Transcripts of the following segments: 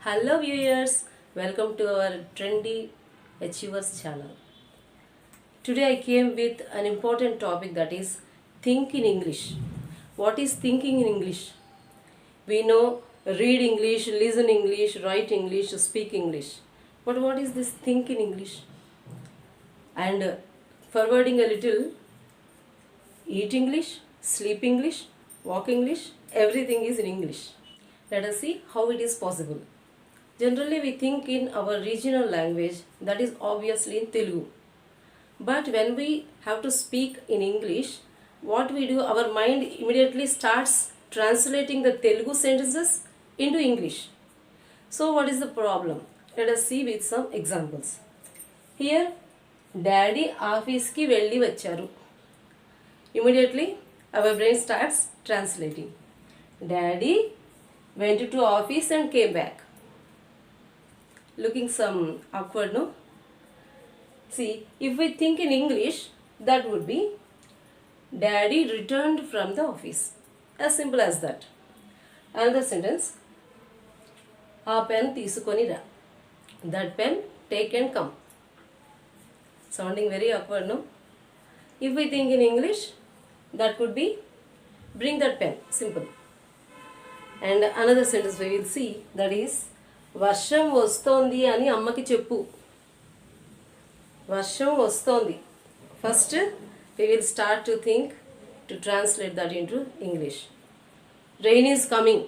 Hello viewers, welcome to our Trendy Achievers channel. Today I came with an important topic, that is think in English. What is thinking in English? We know read English, listen English, write English, speak English. But what is this think in English? And forwarding a little, eat English, sleep English, walk English, everything is in English. Let us see how it is possible. Generally, we think in our regional language, that is obviously in Telugu. But when we have to speak in English, what we do, our mind immediately starts translating the Telugu sentences into English. So, what is the problem? Let us see with some examples. Here, Daddy office ki velli vacharu. Immediately, our brain starts translating. Daddy went to office and came back. Looking some awkward, no? See, if we think in English, that would be Daddy returned from the office. As simple as that. Another sentence, ఆ pen తీసుకొని రా. That pen take and come. Sounding very awkward, no? If we think in English, that could be bring that pen. Simple. And another sentence we will see, that is వర్షం వస్తోంది అని అమ్మకి చెప్పు. వర్షం వస్తోంది. First we will start to think to translate that into English. Rain is coming.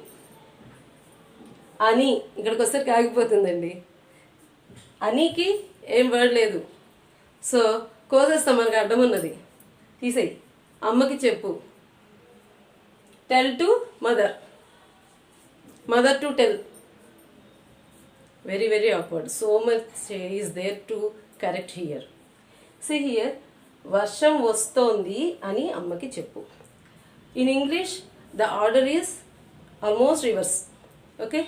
అని ఇక్కడికి వస్తే కాగిపోతుందండి. అనికి ఏం వర్డ్ లేదు. సో కోసేస్తాం, మనకు అడ్డం ఉన్నది, తీసేయి. అమ్మకి చెప్పు. Tell to mother. Mother to tell. Very, very awkward. So much is there to correct here. See here, వర్షం వస్తోంది అని అమ్మకి చెప్పు. In English, the order is almost reverse. Okay?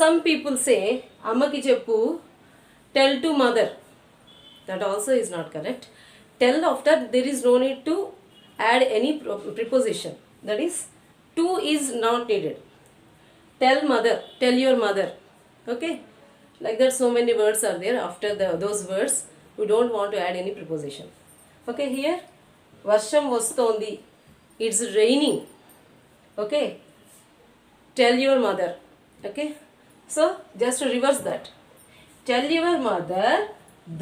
Some people say, అమ్మకి చెప్పు, tell to mother. That also is not correct. Tell after there is no need to add any preposition. That is, to is not needed. Tell mother, tell your mother. Okay? Like that, so many words are there. After those words, we don't want to add any preposition. Okay, here, వర్షం వస్తోంది. It's raining. Okay? Tell your mother. Okay? So, just to reverse that. Tell your mother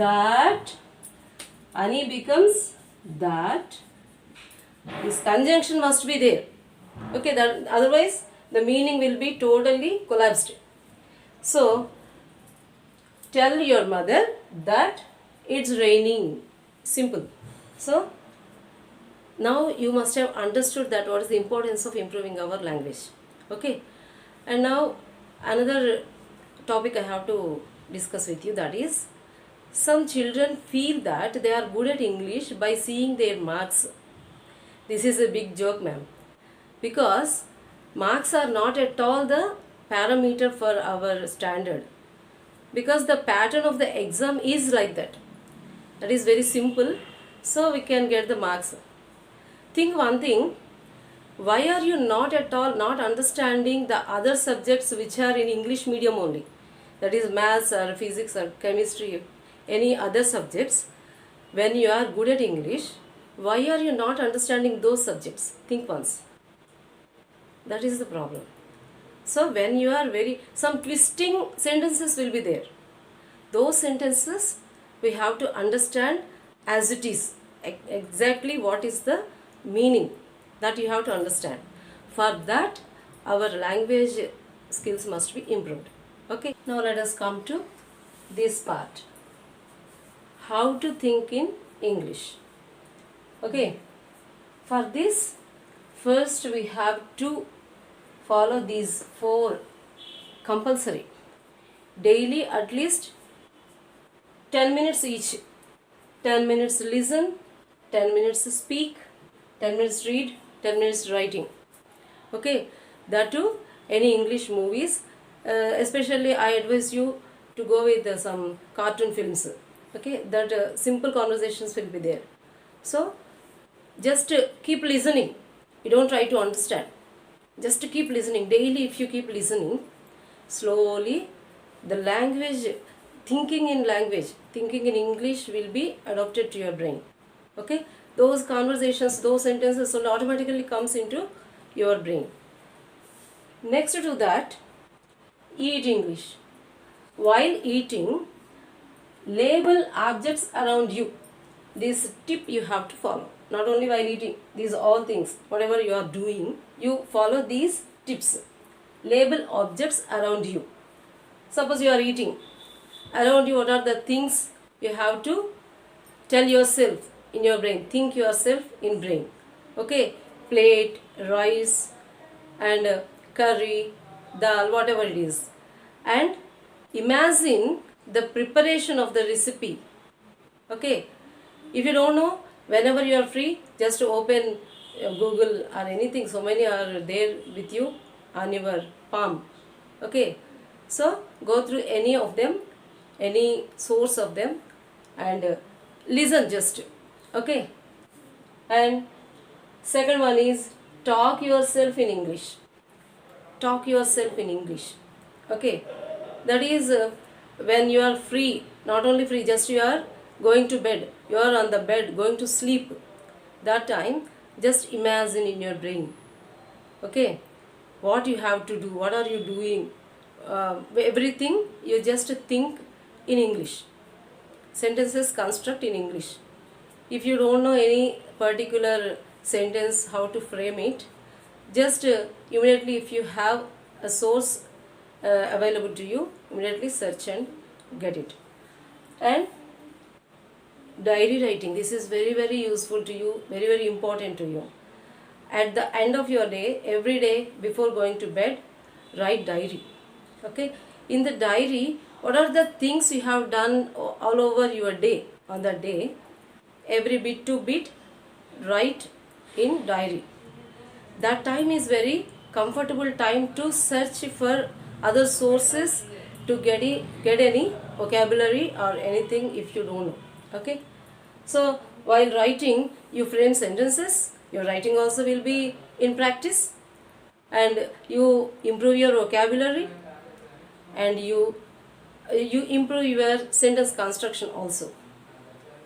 that ani becomes that. This conjunction must be there. Okay, that otherwise the meaning will be totally collapsed. So, tell your mother that it's raining. Simple. So, now you must have understood that what is the importance of improving our language. Okay. And now another topic I have to discuss with you, that is some children feel that they are good at English by seeing their marks. This is a big joke, ma'am. Because marks are not at all the parameter for our standard, because the pattern of the exam is like that. That is very simple, so we can get the marks. Think one thing, why are you not at all not understanding the other subjects which are in English medium only? That is maths or physics or chemistry, any other subjects. When you are good at English, why are you not understanding those subjects? Think once. That is the problem. So when you are some twisting sentences will be there. Those sentences we have to understand as it is. Exactly what is the meaning, that you have to understand. For that, our language skills must be improved. Okay. Now let us come to this part. How to think in English. Okay. For this, first we have to follow these 4 compulsory. Daily at least 10 minutes each. 10 minutes listen, 10 minutes speak, 10 minutes read, 10 minutes writing. Okay, that too, any English movies, especially I advise you to go with some cartoon films. Okay, that simple conversations will be there. So, just keep listening. You don't try to understand. Just to keep listening. Daily if you keep listening, slowly the language, thinking in English will be adopted to your brain. Okay, those conversations, those sentences will automatically comes into your brain. Next to that, eat English. While eating, label objects around you. This tip you have to follow. Not only while eating, these all things, whatever you are doing, you follow these tips. Label objects around you. Suppose you are eating. Around you, what are the things you have to tell yourself in your brain? Think yourself in brain. Okay, plate, rice, and curry, dal, whatever it is. And imagine the preparation of the recipe. Okay, if you don't know, whenever you are free, just open Google or anything. So many are there with you on your palm. Okay, so go through any of them, any source of them, and listen just. Okay, and second one is talk yourself in English. Talk yourself in English. Okay, that is when you are free, not only free, just you are going to bed, you are on the bed going to sleep, that time just imagine in your brain. Okay, what you have to do, what are you doing, everything you just think in English. Sentences construct in English. If you don't know any particular sentence, how to frame it, just immediately, if you have a source available to you, immediately search and get it. And diary writing, this is very very useful to you, very very important to you. At the end of your day, every day before going to bed, write diary. Okay, in the diary, what are the things you have done all over your day, on the day, every bit to bit write in diary. That time is very comfortable time to search for other sources to get any vocabulary or anything if you don't know. Okay, so while writing, you frame sentences, your writing also will be in practice, and you improve your vocabulary, and you improve your sentence construction also.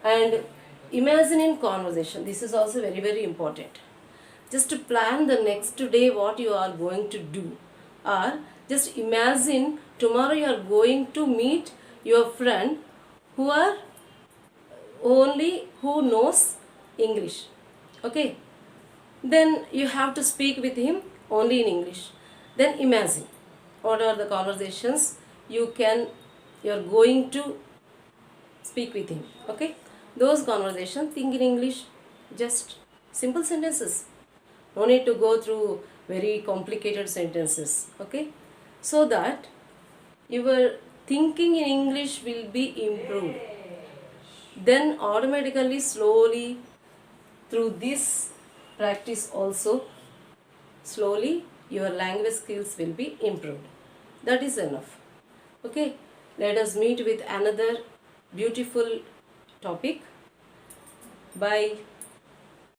And imagine in conversation, this is also very very important. Just to plan the next day what you are going to do, or just imagine tomorrow you are going to meet your friend who knows English. Okay, then you have to speak with him only in English. Then imagine what are the conversations you are going to speak with him. Okay, those conversations, think in English, just simple sentences. No need to go through very complicated sentences. Okay, so that your thinking in English will be improved. Then automatically, slowly, through this practice also, slowly your language skills will be improved. That is enough. Okay, let us meet with another beautiful topic. Bye.